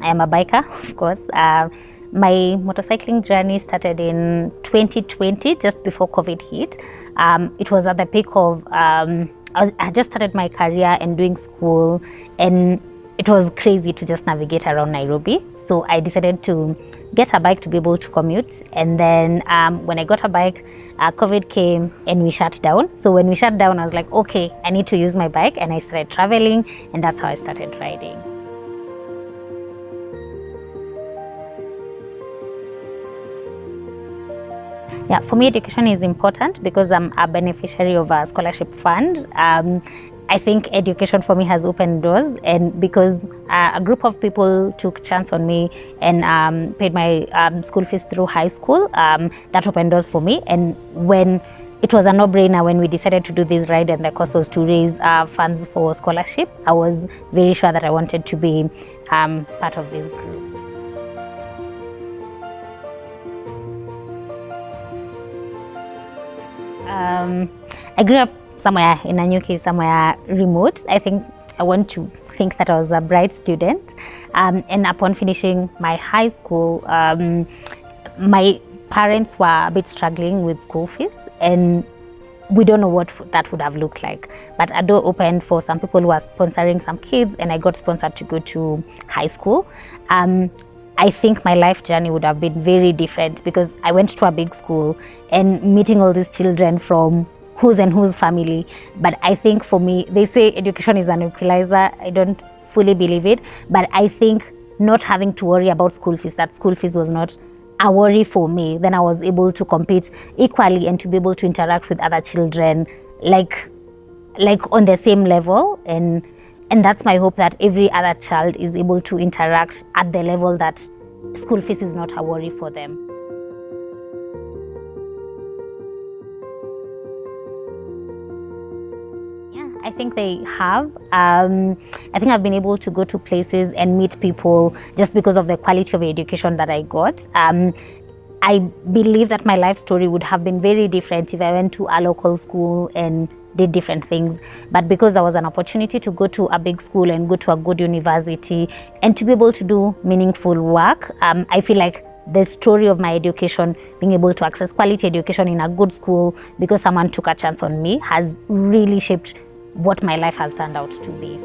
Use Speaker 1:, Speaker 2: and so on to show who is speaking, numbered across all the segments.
Speaker 1: I am a biker, of course. My motorcycling journey started in 2020, just before COVID hit. It was at the peak of, I had just started my career and doing school, and it was crazy to just navigate around Nairobi. So I decided to get a bike to be able to commute. And then when I got a bike, COVID came and we shut down. So when we shut down, I was like, okay, I need to use my bike. And I started traveling, and that's how I started riding. Yeah, for me, education is important because I'm a beneficiary of a scholarship fund. I think education for me has opened doors, and because a group of people took chance on me and paid my school fees through high school, that opened doors for me. And when it was a no-brainer when we decided to do this ride, and the cost was to raise funds for scholarship, I was very sure that I wanted to be part of this group. I grew up somewhere in Nanyuki, somewhere remote. I think I want to think that I was a bright student. And upon finishing my high school, my parents were a bit struggling with school fees, and we don't know what that would have looked like. But a door opened for some people who were sponsoring some kids, and I got sponsored to go to high school. I think my life journey would have been very different because I went to a big school and meeting all these children from whose and whose family. But I think for me, they say education is an equalizer. I don't fully believe it, but I think not having to worry about school fees, that school fees was not a worry for me. Then I was able to compete equally and to be able to interact with other children like on the same level. And that's my hope, that every other child is able to interact at the level that school fees is not a worry for them. Yeah, I think they have. I think I've been able to go to places and meet people just because of the quality of education that I got. I believe that my life story would have been very different if I went to a local school and did different things. But because there was an opportunity to go to a big school and go to a good university and to be able to do meaningful work, I feel like the story of my education, being able to access quality education in a good school because someone took a chance on me, has really shaped what my life has turned out to be.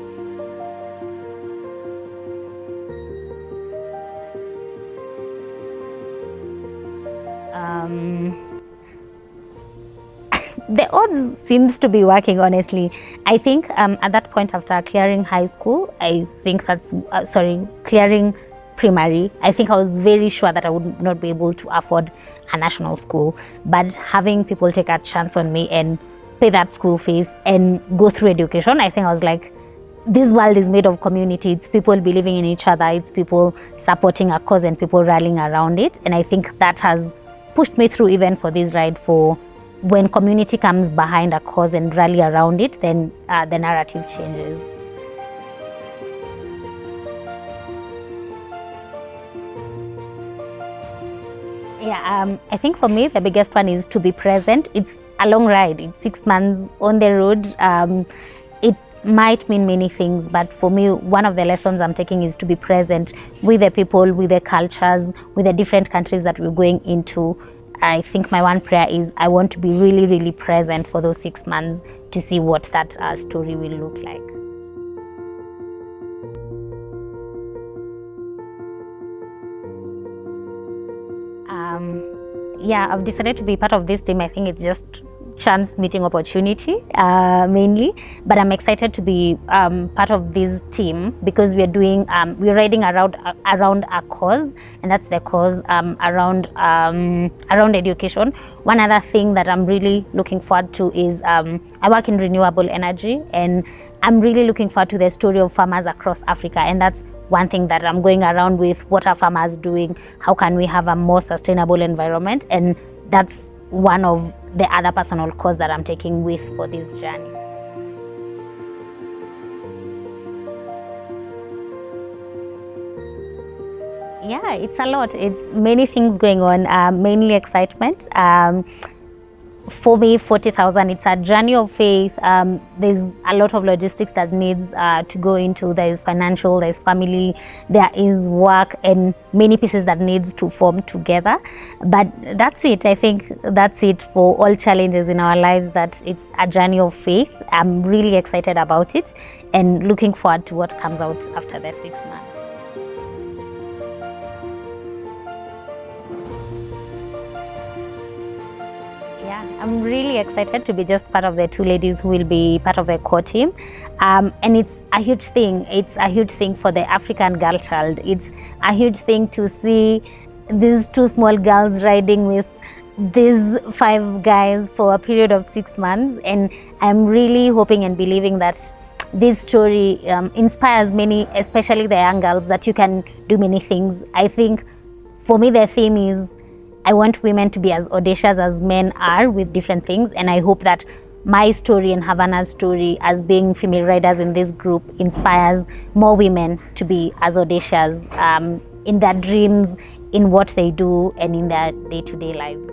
Speaker 1: The odds seems to be working, honestly. I think at that point, after clearing high school, I think that's, clearing primary, I think I was very sure that I would not be able to afford a national school. But having people take a chance on me and pay that school fees and go through education, I think I was like, this world is made of community. It's people believing in each other. It's people supporting a cause and people rallying around it. And I think that has pushed me through even for this ride. For when community comes behind a cause and rally around it, then the narrative changes. Yeah, I think for me, the biggest one is to be present. It's a long ride. It's 6 months on the road. It might mean many things, but for me, one of the lessons I'm taking is to be present with the people, with the cultures, with the different countries that we're going into. I think my one prayer is I want to be really, really present for those 6 months to see what that story will look like. Yeah, I've decided to be part of this team. I think it's just chance meeting opportunity mainly, but I'm excited to be part of this team because we're doing we're riding around a cause, and that's the cause around education. One other thing that I'm really looking forward to is I work in renewable energy, and I'm really looking forward to the story of farmers across Africa, and that's one thing that I'm going around with. What are farmers doing? How can we have a more sustainable environment? And that's one of the other personal cause that I'm taking with for this journey. Yeah, it's a lot. It's many things going on, mainly excitement. for me, 40,000, it's a journey of faith. There's a lot of logistics that needs to go into. There is financial, there is family, there is work, and many pieces that needs to form together. But that's it. I think that's it for all challenges in our lives, that it's a journey of faith. I'm really excited about it and looking forward to what comes out after the 6 months. Yeah, I'm really excited to be just part of the 2 ladies who will be part of the core team. And it's a huge thing. It's a huge thing for the African girl child. It's a huge thing to see these 2 small girls riding with these 5 guys for a period of 6 months. And I'm really hoping and believing that this story inspires many, especially the young girls, that you can do many things. I think for me, the theme is I want women to be as audacious as men are with different things, and I hope that my story and Havana's story as being female riders in this group inspires more women to be as audacious in their dreams, in what they do, and in their day-to-day lives.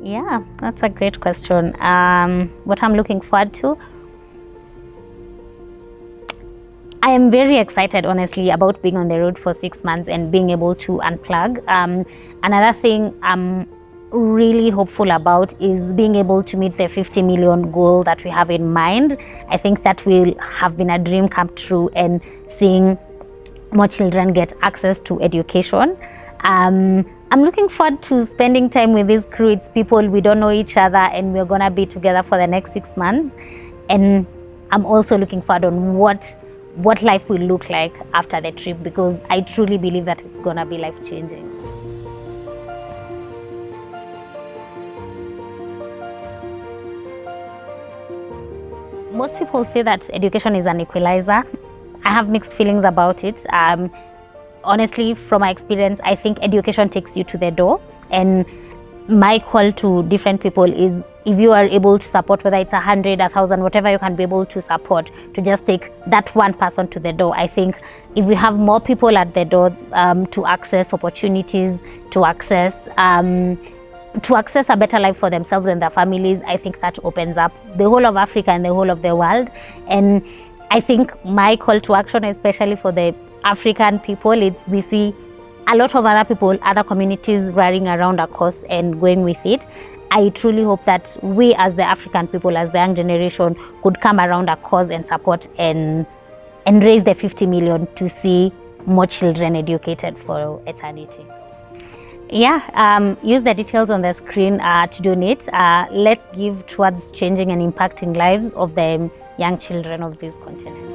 Speaker 1: Yeah, that's a great question. What I'm looking forward to, I am very excited, honestly, about being on the road for 6 months and being able to unplug. Another thing I'm really hopeful about is being able to meet the 50 million goal that we have in mind. I think that will have been a dream come true, and seeing more children get access to education. I'm looking forward to spending time with this crew. It's people, we don't know each other, and we're gonna be together for the next 6 months. And I'm also looking forward on what life will look like after the trip, because I truly believe that it's gonna be life-changing. Most people say that education is an equalizer. I have mixed feelings about it. Honestly, from my experience, I think education takes you to the door, and my call to different people is, if you are able to support, whether it's 100, 1,000, whatever you can be able to support, to just take that one person to the door. I think if we have more people at the door to access opportunities, to access a better life for themselves and their families, I think that opens up the whole of Africa and the whole of the world. And I think my call to action, especially for the African people, it's, we see a lot of other people, other communities running around our cause and going with it. I truly hope that we as the African people, as the young generation, could come around our cause and support and raise the 50 million to see more children educated for eternity. Yeah, use the details on the screen to donate. Let's give towards changing and impacting lives of the young children of this continent.